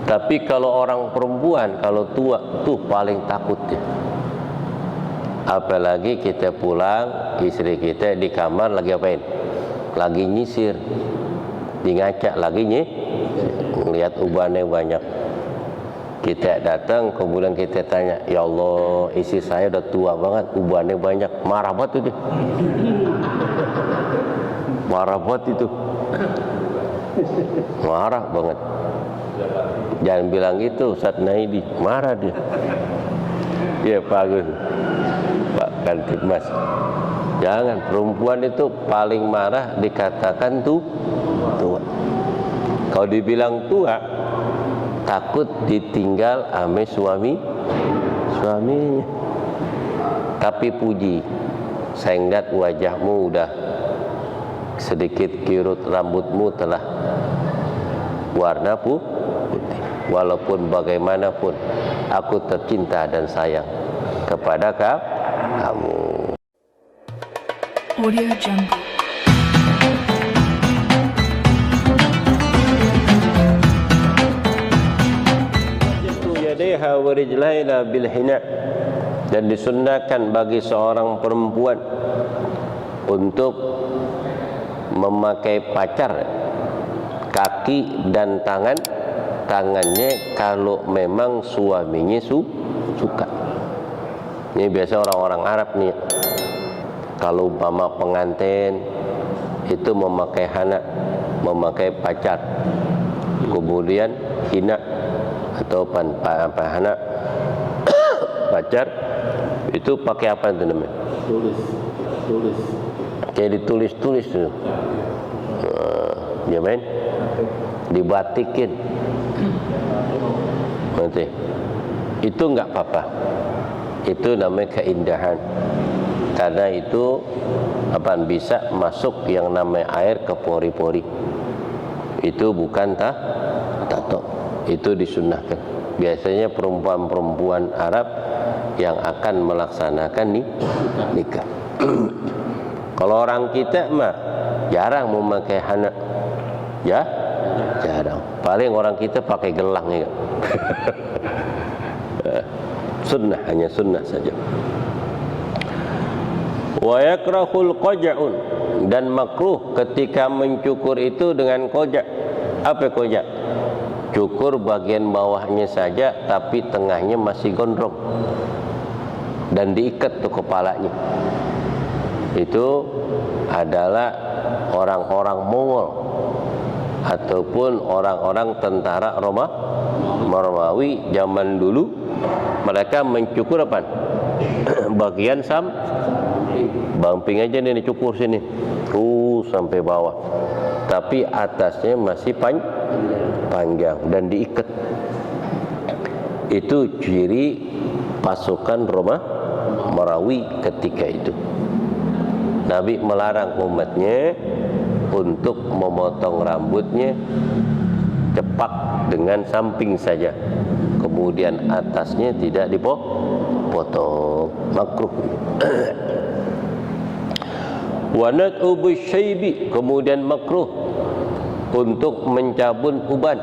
Tapi kalau orang perempuan, kalau tua tuh paling takut dia. Apalagi kita pulang, istri kita di kamar lagi apain? Lagi nyisir, di ngaca lagi ngelihat ubannya banyak. Kita datang, kemudian kita tanya, ya Allah, istri saya udah tua banget, ubannya banyak. Marah banget itu dia. Marah banget itu. Marah banget. Jangan bilang gitu, Ustaz Naidi. Marah dia. Ya Pak Agus, Pak Kantipmas. Jangan, perempuan itu paling marah dikatakan tua. Kalau dibilang tua, takut ditinggal ame suaminya. Tapi puji, saya ngeliat wajahmu udah sedikit kirut, rambutmu telah warna putih. Walaupun bagaimanapun aku tercinta dan sayang kepada kamu. Audio Jungle. Yadaiha wa rijlaina bil hina, dan disunnahkan bagi seorang perempuan untuk memakai pacar kaki dan tangannya kalau memang suaminya suka. Ini biasa orang-orang Arab nih, kalau umpama pengantin itu memakai hana, memakai pacar, kemudian hina atau hana pacar itu pakai apa itu namanya? Tulis. Kayak ditulis tuh. Ya main? Dibatikin. Nanti. Itu enggak apa-apa. Itu namanya keindahan. Karena itu bisa masuk yang namanya air ke pori-pori. Itu bukan tato. Itu disunnahkan. Biasanya perempuan-perempuan Arab yang akan melaksanakan nikah. Kalau orang kita mah jarang memakai hana. Ya? Jarang. Paling orang kita pakai gelang ya. Sunnah, hanya sunnah saja. Wa yakrahul qaja'un, dan makruh ketika mencukur itu dengan koja'. Apa koja'? Cukur bagian bawahnya saja tapi tengahnya masih gondrong dan diikat tuh kepalanya. Itu adalah orang-orang Mongol ataupun orang-orang tentara Romawi zaman dulu. Mereka mencukur apa? Bagian bamping aja nih dicukur sini, sampai bawah. Tapi atasnya masih panjang dan diikat. Itu ciri pasukan Romawi ketika itu. Nabi melarang umatnya untuk memotong rambutnya cepak dengan samping saja, kemudian atasnya tidak dipotong, makruh. Wa nat'u bisyaibi, kemudian makruh untuk mencabut uban.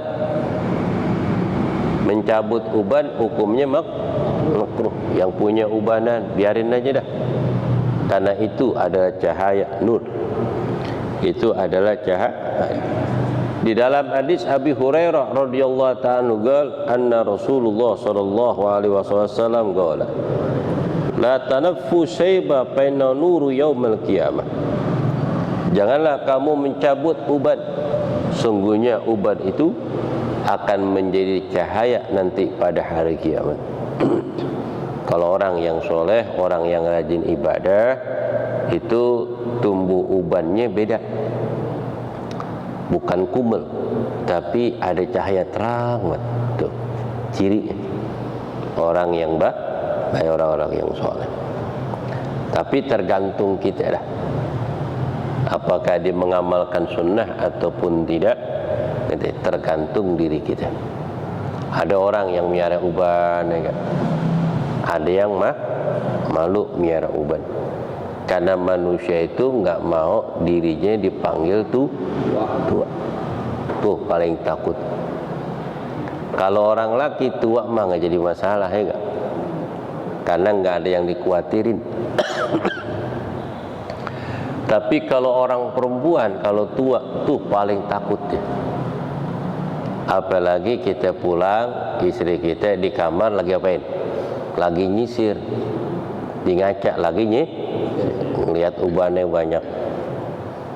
Mencabut uban hukumnya makruh. Yang punya ubanan biarin aja dah, karena itu adalah cahaya nur. Itu adalah cahaya. Di dalam hadis Abi Hurairah radhiyallahu ta'ala qala anna Rasulullah sallallahu alaihi wasallam qala la tanaffu shayba baina nuru yaumil qiyamah. Janganlah kamu mencabut uban, sungguhnya uban itu akan menjadi cahaya nanti pada hari kiamat. Kalau orang yang soleh, orang yang rajin ibadah, itu tumbuh ubannya beda, bukan kumel, tapi ada cahaya terang. Tuh ciri orang yang baik, orang-orang yang soleh. Tapi tergantung kita dah, apakah dia mengamalkan sunnah ataupun tidak. Tergantung diri kita. Ada orang yang miara uban, ya, ada yang malu miara uban. Karena manusia itu nggak mau dirinya dipanggil tua. Tuh paling takut. Kalau orang laki tua mah nggak jadi masalah, ya nggak? Karena nggak ada yang dikhawatirin. Tapi kalau orang perempuan kalau tua tuh paling takut ya. Apalagi kita pulang, istri kita di kamar lagi apain? Lagi nyisir, di ngaca lagi ngelihat ubannya banyak.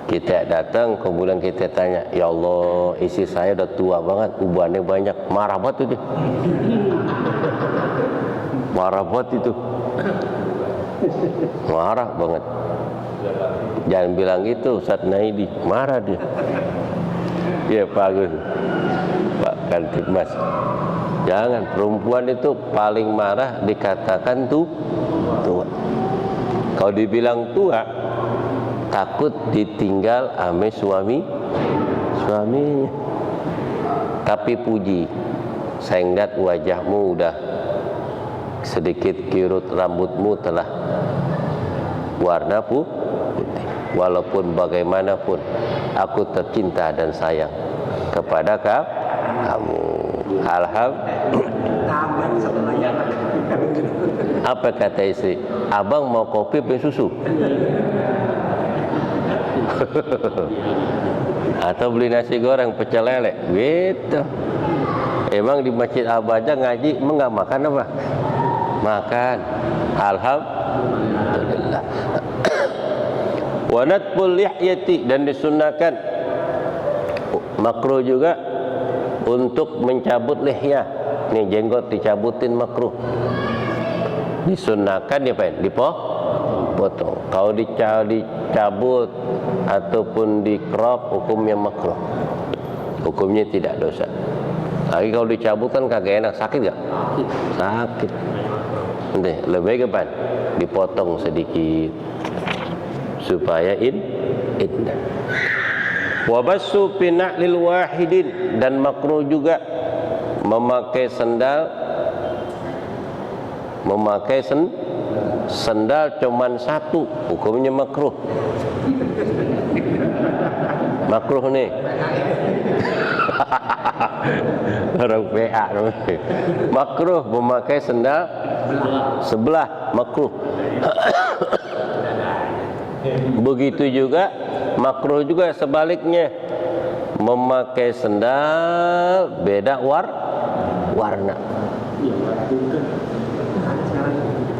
Kita datang, kemudian kita tanya, ya Allah, istri saya udah tua banget, ubannya banyak. Marah banget itu. Marah banget itu. Marah banget. Jangan bilang gitu, Ustaz Naidi. Marah dia. Ya Pak Agus, Pak Kantipmas. Jangan, perempuan itu paling marah dikatakan tua. Kalau dibilang tua, takut ditinggal ame suaminya. Tapi puji, saya ngeliat wajahmu udah sedikit kirut, rambutmu telah warna putih. Walaupun bagaimanapun aku tercinta dan sayang kepada kamu. Alhamdulillah. Apa kata istri? Abang mau kopi apa susu? Atau beli nasi goreng pecel lele? Gitu. Emang di masjid Abaja ngaji emang nggak makan apa? Makan. Alhamdulillah. Wanatpul lihyati, dan disunahkan makruh juga untuk mencabut lihyah. Nih jenggot dicabutin makruh. Disunahkan ya Pak, dipotong. Kalau dicabut ataupun dikrop hukumnya makruh. Hukumnya tidak dosa. Lagi kalau dicabut kan kagak enak, sakit gak? Sakit. Nanti lebih ke pan, dipotong sedikit supaya indah. Wabassu pina'lil wahidin, dan makruh juga memakai sendal cuman satu, hukumnya makruh. Makruh nih. Orang PA makruh memakai sendal sebelah, makruh. Begitu juga makruh juga sebaliknya, memakai sendal beda warna.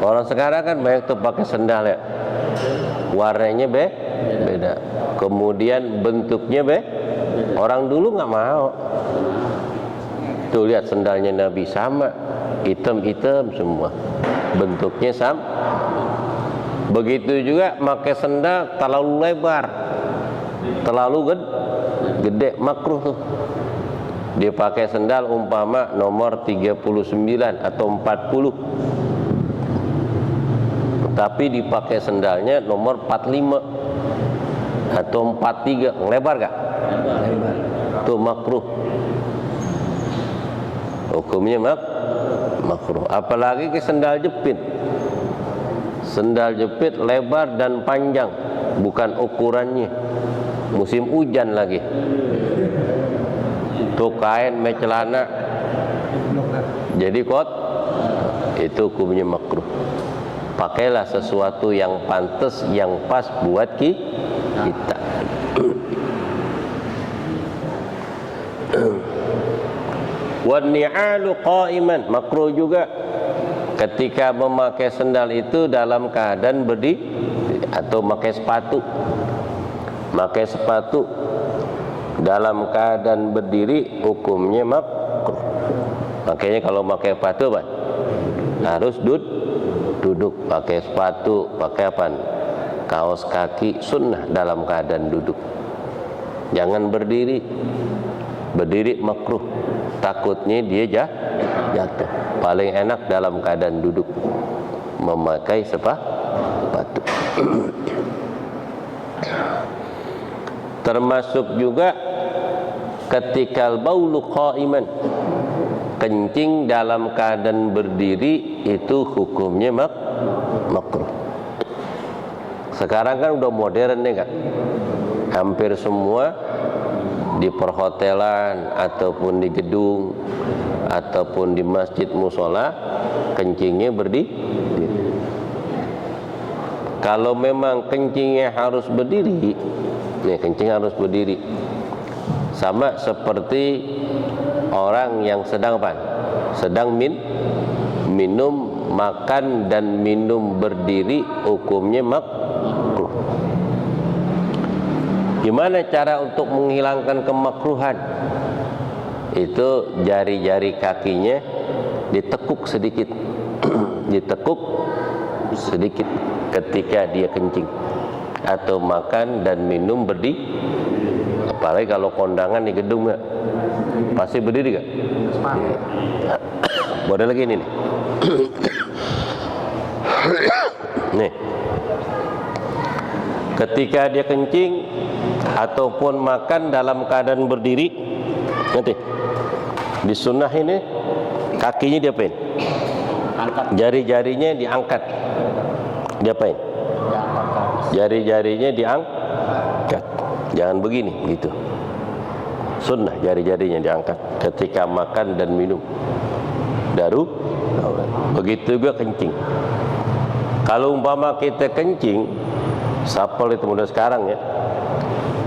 Orang sekarang kan banyak tuh pakai sendal ya, warnanya beda, kemudian bentuknya orang dulu nggak mau. Tuh lihat sendalnya Nabi sama, hitam semua, bentuknya sama. Begitu juga pakai sendal terlalu lebar, terlalu gede, makruh tuh. Dia pakai sendal umpama nomor 39 atau 40, tapi dipakai sendalnya nomor 45 atau 43, lebar gak? Lebar. Tuh makruh. Hukumnya makruh. Apalagi ke sendal jepit. Sendal jepit lebar dan panjang, bukan ukurannya. Musim hujan lagi. Tuh kain celana jadi kot, itu hukumnya makruh. Pakailah sesuatu yang pantas, yang pas buat kita. Wan ni'alu qa'iman, makruh juga ketika memakai sendal itu dalam keadaan berdiri atau memakai sepatu. Memakai sepatu dalam keadaan berdiri hukumnya makruh. Makanya kalau pakai sepatu Pak, harus duduk. Pakai sepatu, pakai apa? Kaos kaki sunnah dalam keadaan duduk. Jangan berdiri. Berdiri makruh. Takutnya dia jatuh. Paling enak dalam keadaan duduk memakai sepatu. Termasuk juga ketika baulu qa'iman, kencing dalam keadaan berdiri, itu hukumnya makruh. Sekarang kan udah modern nih kan, hampir semua di perhotelan ataupun di gedung ataupun di masjid musola, kencingnya berdiri. Kalau memang kencingnya harus berdiri, nih kencing harus berdiri. Sama seperti orang yang sedang apa? Sedang minum, makan dan minum berdiri, hukumnya makruh. Gimana cara untuk menghilangkan kemakruhan? Itu jari-jari kakinya ditekuk sedikit, ditekuk sedikit ketika dia kencing atau makan dan minum berdiri. Apalagi kalau kondangan di gedung ya, pasti berdiri kan? Boleh lagi ini nih. Nih, ketika dia kencing ataupun makan dalam keadaan berdiri, nanti di sunnah ini kakinya diapain? Jari-jarinya diangkat. Diapain? Jari-jarinya diangkat. Jangan begini, gitu. Sunnah jari-jarinya diangkat ketika makan dan minum. Begitu juga kencing. Kalau umpama kita kencing, sapel itu mudah sekarang ya.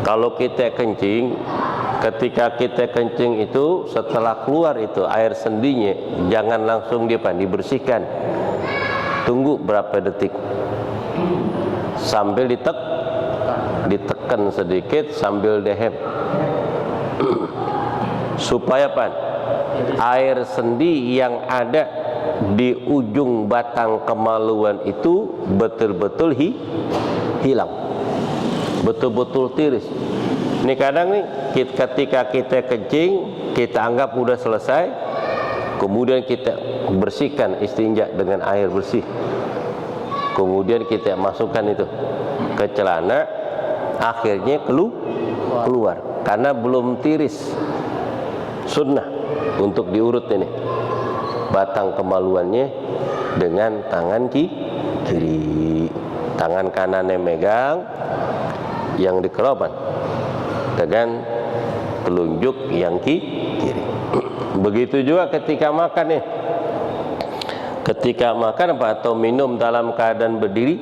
Kalau kita kencing, ketika kita kencing itu setelah keluar itu air sendinya, jangan langsung dibersihkan. Tunggu berapa detik sambil ditekan sedikit sambil dehem supaya apa? Air sendi yang ada di ujung batang kemaluan itu betul-betul hilang, betul-betul tiris. Ini kadang nih ketika kita kencing, kita anggap udah selesai, kemudian kita bersihkan istinja dengan air bersih, kemudian kita masukkan itu ke celana, akhirnya keluar karena belum tiris. Sunnah untuk diurut ini batang kemaluannya dengan tangan kiri, tangan kanannya megang yang dikeroban dengan telunjuk yang kiri. Begitu juga ketika makan nih. Ketika makan apa atau minum dalam keadaan berdiri,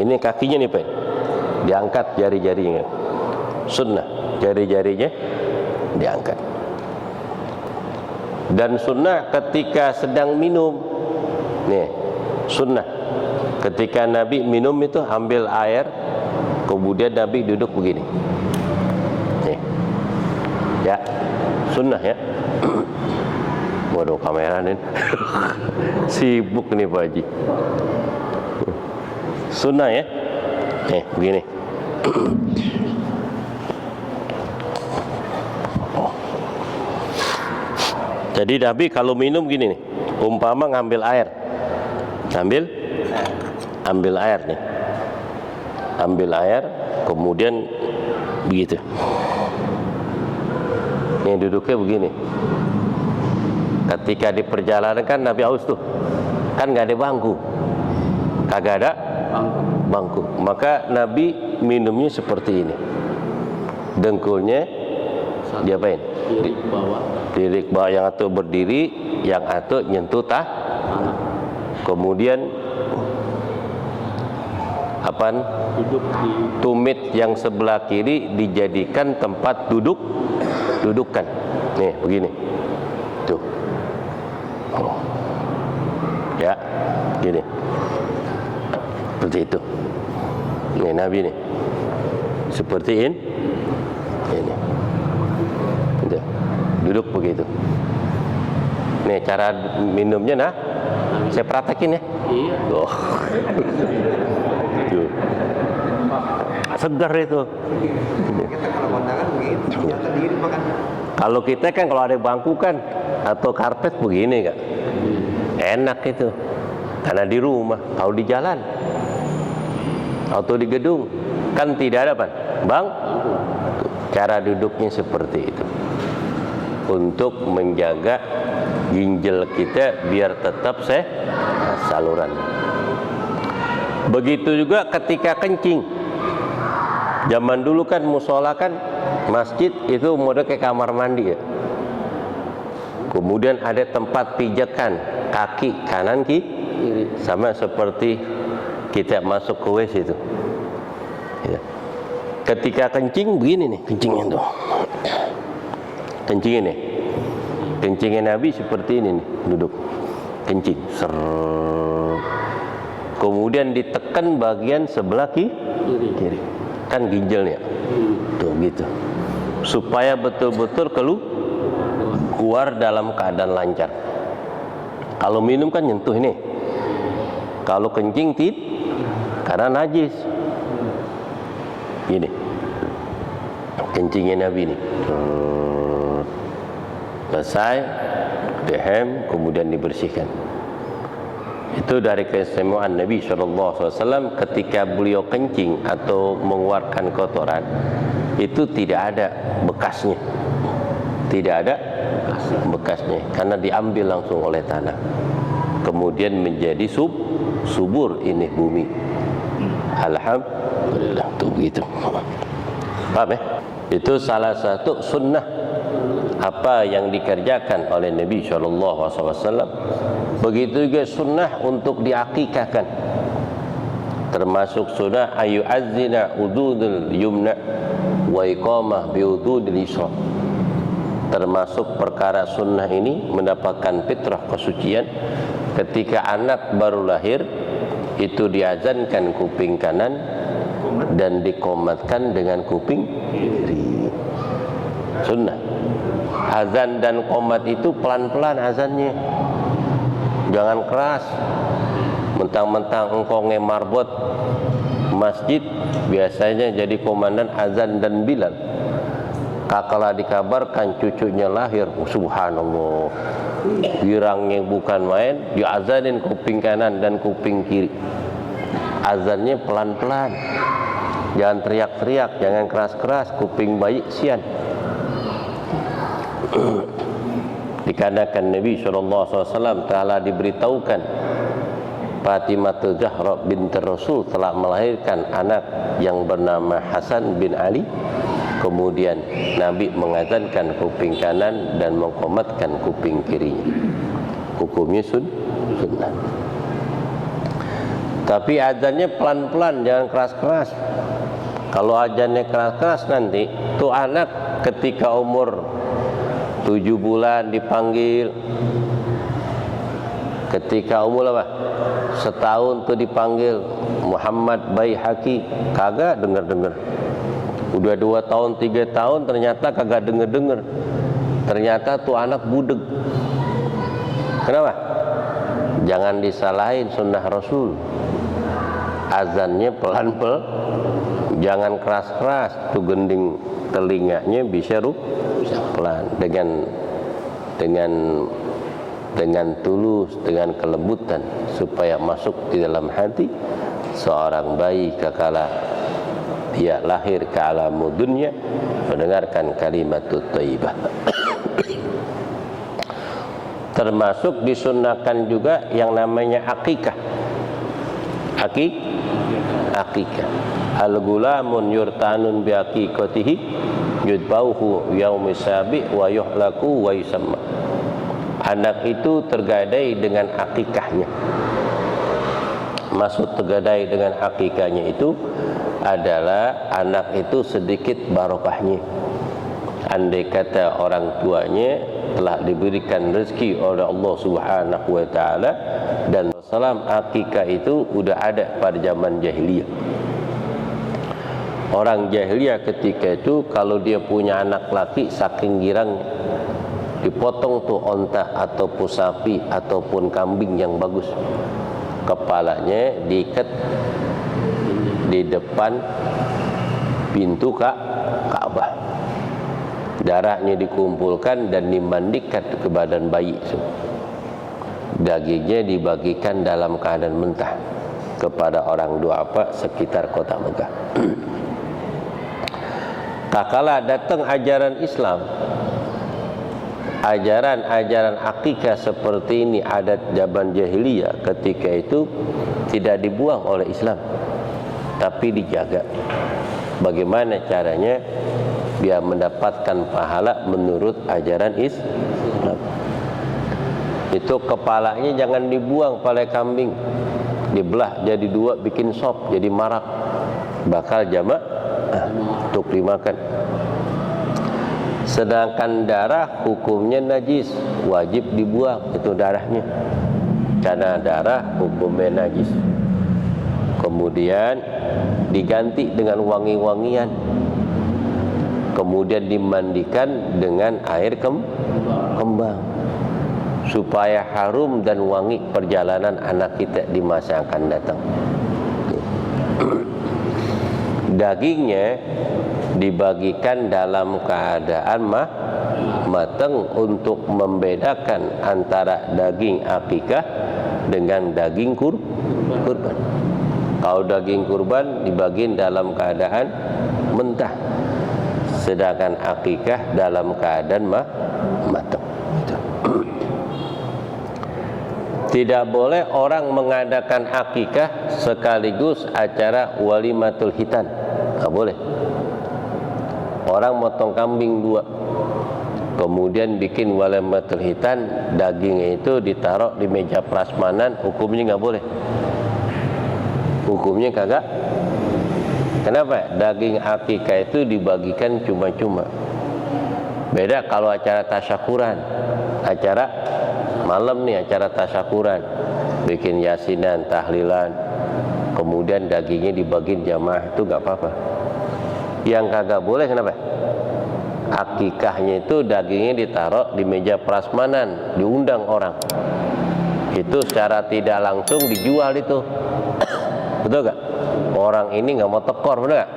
ini kakinya nih Pak, diangkat jari-jarinya. Sunnah jari-jarinya diangkat. Dan sunnah ketika sedang minum, nih sunnah ketika Nabi minum itu ambil air, kemudian Nabi duduk begini, nih ya, sunnah ya. Waduh kamera nih sibuk nih Pak Haji. Sunnah ya, begini. Jadi Nabi kalau minum gini nih, umpama ngambil air, ambil air nih, ambil air, kemudian begitu. Ini duduknya begini. Ketika di perjalanan kan Nabi aus tuh, kan nggak ada bangku, kagak ada bangku, maka Nabi minumnya seperti ini. Dengkulnya diapain? Diri bawah, yang atau berdiri, yang atau nyentuh kemudian apaan? Tumit yang sebelah kiri dijadikan tempat dudukan. Nih begini, tuh, ya, gini, seperti itu. Nih Nabi nih, seperti ini. Duduk begitu. Nih cara minumnya, nah saya praktekin ya. Iya. Oh. Segar itu. Kalau kita kan kalau ada bangku kan atau karpet begini kak, enak itu. Karena di rumah, kalau di jalan atau di gedung kan tidak ada bang. Cara duduknya seperti itu. Untuk menjaga ginjal kita biar tetap saluran. Begitu juga ketika kencing. Zaman dulu kan musola kan Masjid itu model kayak kamar mandi ya. Kemudian ada tempat pijakan kaki kanan kiri, sama seperti kita masuk ke WC itu. Ya. Ketika kencing begini nih, kencingnya tuh. Kencing ini. Kencingnya Nabi seperti ini nih, duduk. Kencing. Kemudian ditekan bagian sebelah kiri. Kan ginjalnya. Tuh gitu. Supaya betul-betul keluar dalam keadaan lancar. Kalau minum kan nyentuh ini. Kalau kencing karena najis. Gini. Kencingnya Nabi ini. Selesai, dihem, kemudian dibersihkan. Itu dari keistimewaan Nabi SAW ketika beliau kencing atau mengeluarkan kotoran, itu tidak ada bekasnya. Tidak ada bekasnya karena diambil langsung oleh tanah. Kemudian menjadi subur ini bumi. Alhamdulillah, tuh begitu. Paham ya? Itu salah satu sunnah apa yang dikerjakan oleh Nabi SAW. Begitu juga sunnah untuk diakikahkan, termasuk sunnah ayu azina ududul yumna wa iqamah bi ududil yusra. Termasuk perkara sunnah ini mendapatkan fitrah kesucian. Ketika anak baru lahir itu diazankan kuping kanan dan dikomatkan dengan kuping kiri. Sunnah. Azan dan qomat itu pelan-pelan azannya, jangan keras. Mentang-mentang engkau ngemarbot masjid, biasanya jadi komandan azan dan Bilal. Kakala dikabarkan cucunya lahir, subhanallah, girangnya bukan main, diazanin kuping kanan dan kuping kiri. Azannya pelan-pelan, jangan teriak-teriak, jangan keras-keras, kuping bayi sian. Dikarenakan Nabi SAW telah diberitahukan Fatimah Zahra binti Rasul telah melahirkan anak yang bernama Hasan bin Ali. Kemudian Nabi mengazankan kuping kanan dan mengqomatkan kuping kirinya. Hukumnya sunnah. Tapi azannya pelan-pelan, jangan keras-keras. Kalau azannya keras-keras nanti tuh anak ketika umur 7 bulan dipanggil, ketika umur apa? Setahun tuh dipanggil Muhammad Baihaqi, kagak denger-denger. Udah 2 tahun 3 tahun ternyata kagak denger-denger. Ternyata tuh anak budeg. Kenapa? Jangan disalahin sunnah Rasul. Azannya pelan-pelan, jangan keras-keras, tuh gending telinganya bisa pelan, dengan tulus, dengan kelembutan, supaya masuk di dalam hati seorang bayi kekala dia lahir ke alam dunia mendengarkan kalimat thayyibah. Termasuk disunnahkan juga yang namanya akikah. Akikah. Al-gulamun yurtanun bi aqiqatihi yudbauhu yaumis sabi wa yuhlaku wa yusamma. Anak itu tergadai dengan akikahnya. Maksud tergadai dengan akikahnya itu adalah anak itu sedikit barokahnya. Andai kata orang tuanya telah diberikan rezeki oleh Allah Subhanahu wa taala dan salam, akikah itu udah ada pada zaman jahiliyah. Orang jahiliyah ketika itu kalau dia punya anak laki, saking girangnya dipotong tuh onta ataupun sapi ataupun kambing yang bagus, kepalanya diikat di depan pintu Ka'bah, darahnya dikumpulkan dan dimandikan ke badan bayi. Dagingnya dibagikan dalam keadaan mentah kepada orang duafa sekitar kota Mekah. Tak kala datang ajaran Islam, ajaran-ajaran akikah seperti ini adat zaman jahiliyah ketika itu tidak dibuang oleh Islam, tapi dijaga. Bagaimana caranya? biar mendapatkan pahala menurut ajaran Islam. Itu kepalanya jangan dibuang, kepala kambing dibelah jadi dua, bikin sop jadi marak, bakal jamaah untuk dimakan. Sedangkan darah hukumnya najis, wajib dibuang itu darahnya, karena darah hukumnya najis. Kemudian diganti dengan wangi-wangian, kemudian dimandikan dengan air kembang, supaya harum dan wangi perjalanan anak kita di masa yang akan datang. Dagingnya dibagikan dalam keadaan matang untuk membedakan antara daging akikah dengan daging kurban. Kalau daging kurban dibagiin dalam keadaan mentah, sedangkan akikah dalam keadaan matang. Tidak boleh orang mengadakan akikah sekaligus acara walimatul hitan. Tidak boleh. Orang motong kambing dua, kemudian bikin walimatul hitan, dagingnya itu ditaruh di meja prasmanan, hukumnya nggak boleh. Hukumnya kagak. Kenapa? Daging akikah itu dibagikan cuma-cuma. Beda kalau acara tasyakuran, acara malam nih, acara tasyakuran, bikin yasinan, tahlilan, kemudian dagingnya dibagiin jamaah, itu nggak apa-apa. Yang kagak boleh kenapa? Akikahnya itu dagingnya ditaruh di meja prasmanan, diundang orang, itu secara tidak langsung dijual itu. Betul gak? Orang ini nggak mau tekor, bener gak?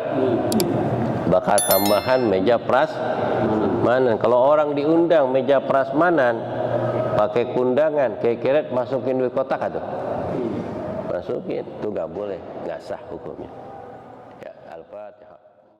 Bakal tambahan meja prasmanan. Kalau orang diundang meja prasmanan pakai kundangan, keret masukin duit kotak atau masukin, itu nggak boleh, nggak sah hukumnya. Ya, Al-Fatihah.